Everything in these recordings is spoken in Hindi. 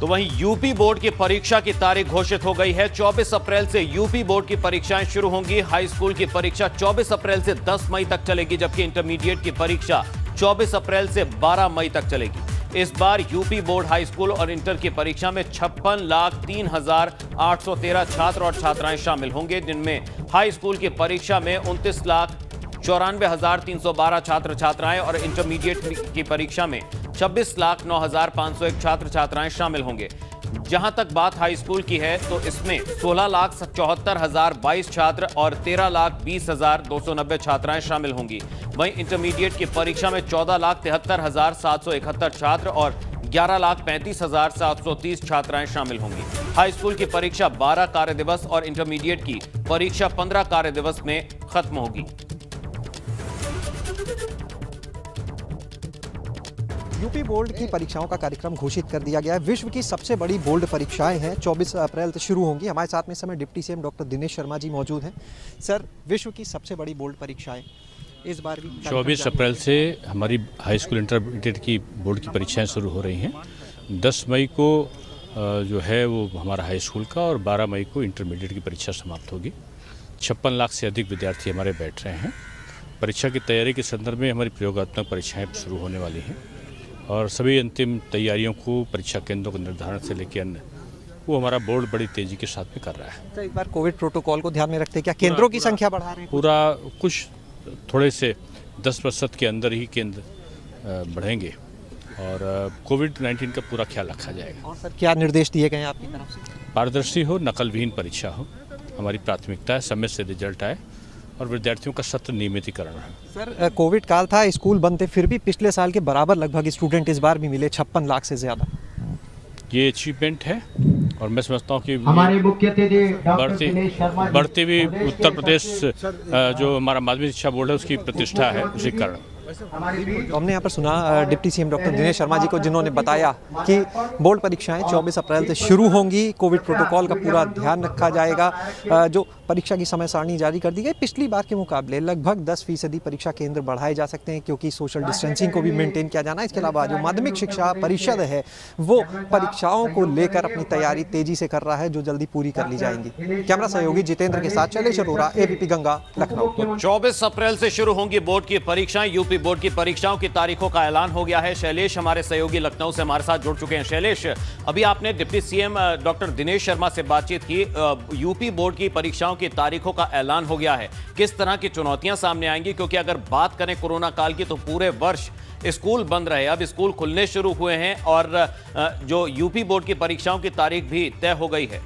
तो वहीं यूपी बोर्ड की परीक्षा की तारीख घोषित हो गई है। 24 अप्रैल से यूपी बोर्ड की परीक्षाएं शुरू होंगी। हाई स्कूल की परीक्षा 24 अप्रैल से 10 मई तक चलेगी, जबकि इंटरमीडिएट की परीक्षा 24 अप्रैल से 12 मई तक चलेगी। इस बार यूपी बोर्ड हाई स्कूल और इंटर की परीक्षा में 56,03,813 छात्र और छात्राएं शामिल होंगे, जिनमें हाई स्कूल की परीक्षा में 29,94,312 छात्र छात्राएं और इंटरमीडिएट की परीक्षा में 26,09,501 छात्र छात्राएं शामिल होंगे। जहां तक बात हाई स्कूल की है तो इसमें 16,74,022 छात्र और 13,20,290 छात्राएं शामिल होंगी। वहीं इंटरमीडिएट की परीक्षा में 14,73,771 छात्र और 11,35,730 छात्राएं शामिल होंगी। हाई स्कूल की परीक्षा 12 कार्य दिवस और इंटरमीडिएट की परीक्षा 15 कार्य दिवस में खत्म होगी। यूपी बोर्ड की परीक्षाओं का कार्यक्रम घोषित कर दिया गया है। विश्व की सबसे बड़ी बोर्ड परीक्षाएं हैं, 24 अप्रैल से शुरू होंगी। हमारे साथ में इस समय deputy CM doctor Dinesh Sharma ji मौजूद हैं। सर, विश्व की सबसे बड़ी बोर्ड परीक्षाएं इस बार भी 24 अप्रैल से हमारी हाई स्कूल इंटरमीडिएट की बोर्ड की परीक्षाएं शुरू हो रही हैं। 10 मई को जो है वो हमारा हाई स्कूल का और 12 मई को इंटरमीडिएट की परीक्षा समाप्त होगी। 56 लाख से अधिक विद्यार्थी हमारे बैठ रहे हैं। परीक्षा की तैयारी के संदर्भ में हमारी प्रयोगात्मक परीक्षाएं शुरू होने वाली हैं और सभी अंतिम तैयारियों को परीक्षा केंद्रों के निर्धारण से लेकर अन्य वो हमारा बोर्ड बड़ी तेजी के साथ में कर रहा है। तो इस बार कोविड प्रोटोकॉल को ध्यान में रखते क्या केंद्रों की संख्या बढ़ा रहे हैं? पूरा कुछ थोड़े से 10% के अंदर ही केंद्र बढ़ेंगे और कोविड-19 का पूरा ख्याल रखा जाएगा। और सर, क्या निर्देश दिए गए हैं आपकी तरफ से? पारदर्शी हो, नकलविहीन परीक्षा हो, हमारी प्राथमिकता है। समय से रिजल्ट आए और विद्यार्थियों का सत्र नियमितीकरण है। सर, कोविड काल था, स्कूल बंद थे, फिर भी पिछले साल के बराबर लगभग स्टूडेंट इस बार भी मिले, 56 लाख से ज़्यादा। ये अचीवमेंट है और मैं समझता हूँ कि हमारे मुख्य अतिथि डॉक्टर दिनेश शर्मा जी बढ़ती हुई उत्तर प्रदेश जो हमारा माध्यमिक शिक्षा बोर्ड है उसकी प्रतिष्ठा है, उसी कारण। तो हमने यहाँ पर सुना deputy CM doctor Dinesh Sharma ji को, जिन्होंने बताया कि बोर्ड परीक्षाएं 24 अप्रैल से शुरू होंगी। कोविड प्रोटोकॉल का पूरा ध्यान रखा जाएगा। जो परीक्षा की समय सारणी जारी कर दी गई, पिछली बार के मुकाबले लगभग 10% परीक्षा केंद्र बढ़ाए जा सकते हैं, क्योंकि सोशल डिस्टेंसिंग को भी मेंटेन किया जाना है। इसके अलावा जो माध्यमिक शिक्षा परिषद है वो परीक्षाओं को लेकर अपनी तैयारी तेजी से कर रहा है, जो जल्दी पूरी कर ली जाएंगी। कैमरा सहयोगी जितेंद्र के साथ शैलेश अरोड़ा, एबीपी गंगा, लखनऊ। 24 अप्रैल से शुरू होंगी बोर्ड की परीक्षाएं। यूपी बोर्ड की परीक्षाओं की तारीखों का ऐलान हो गया है। शैलेश हमारे सहयोगी लखनऊ से हमारे साथ जुड़ चुके हैं। शैलेश, अभी आपने deputy CM doctor Dinesh Sharma से बातचीत की। यूपी बोर्ड की परीक्षाओं की तारीखों का ऐलान हो गया है। किस तरह की चुनौतियां सामने आएंगी, क्योंकि अगर बात करें कोरोना काल की तो पूरे वर्ष स्कूल बंद रहे, अब स्कूल खुलने शुरू हुए हैं और जो यूपी बोर्ड की परीक्षाओं की तारीख भी तय हो गई है।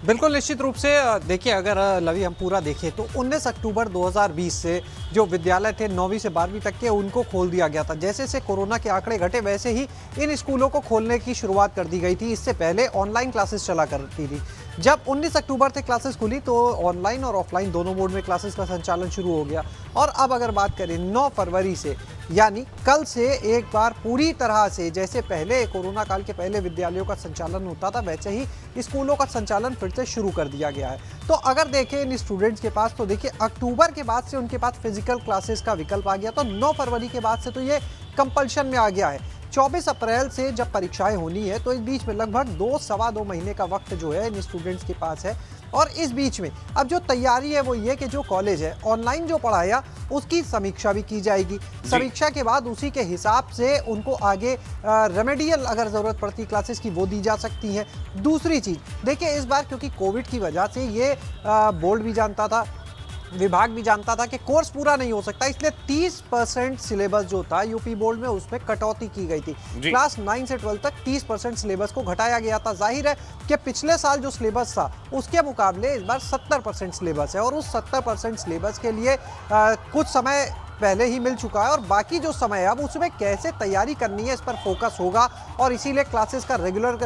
बिल्कुल, निश्चित रूप से देखिए, अगर लवी हम पूरा देखें तो 19 अक्टूबर 2020 से जो विद्यालय थे 9वीं से 12वीं तक के, उनको खोल दिया गया था। जैसे जैसे कोरोना के आंकड़े घटे वैसे ही इन स्कूलों को खोलने की शुरुआत कर दी गई थी। इससे पहले ऑनलाइन क्लासेस चला करती थी। जब 19 अक्टूबर से क्लासेस खुली तो ऑनलाइन और ऑफलाइन दोनों मोड में क्लासेस का संचालन शुरू हो गया। और अब अगर बात करें 9 फरवरी से, यानी कल से एक बार पूरी तरह से, जैसे पहले कोरोना काल के पहले विद्यालयों का संचालन होता था, वैसे ही स्कूलों का संचालन फिर से शुरू कर दिया गया है। तो अगर देखें इन स्टूडेंट्स के पास, तो देखिए अक्टूबर के बाद से उनके पास फिजिकल क्लासेस का विकल्प आ गया। तो 9 फरवरी के बाद से तो ये कंपल्शन में आ गया है। 24 अप्रैल से जब परीक्षाएं होनी है तो इस बीच में लगभग 2-2.25 महीने का वक्त जो है इन स्टूडेंट्स के पास है। और इस बीच में अब जो तैयारी है वो ये कि जो कॉलेज है ऑनलाइन जो पढ़ाया उसकी समीक्षा भी की जाएगी। समीक्षा के बाद उसी के हिसाब से उनको आगे रेमेडियल अगर ज़रूरत पड़ती क्लासेस की वो दी जा सकती हैं। दूसरी चीज़ देखिए, इस बार क्योंकि कोविड की वजह से ये बोर्ड भी जानता था, विभाग भी जानता था कि कोर्स पूरा नहीं हो सकता, इसलिए 30% सिलेबस जो था यूपी बोर्ड में उसमें कटौती की गई थी। क्लास 9 से 12 तक 30% सिलेबस को घटाया गया था। जाहिर है कि पिछले साल जो सिलेबस था उसके मुकाबले इस बार 70% सिलेबस है और उस 70% सिलेबस के लिए कुछ समय पहले ही मिल चुका है और बाकी जो समय है अब उसमें कैसे तैयारी करनी है इस पर फोकस होगा और इसीलिए क्लासेस का रेगुलर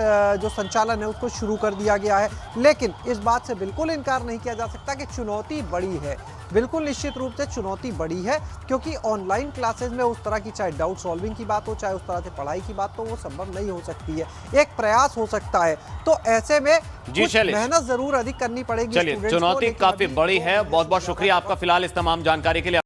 जो संचालन है उसको शुरू कर दिया गया है। लेकिन इस बात से बिल्कुल इनकार नहीं किया जा सकता कि चुनौती बड़ी है। बिल्कुल निश्चित रूप से चुनौती बड़ी है, क्योंकि ऑनलाइन क्लासेस में उस तरह की चाहे डाउट सॉल्विंग की बात हो, चाहे उस तरह से पढ़ाई की बात हो, वो संभव नहीं हो सकती है। एक प्रयास हो सकता है, तो ऐसे में कुछ मेहनत जरूर अधिक करनी पड़ेगी। चलिए, चुनौती काफी बड़ी है। बहुत बहुत शुक्रिया आपका फिलहाल इस तमाम जानकारी के लिए।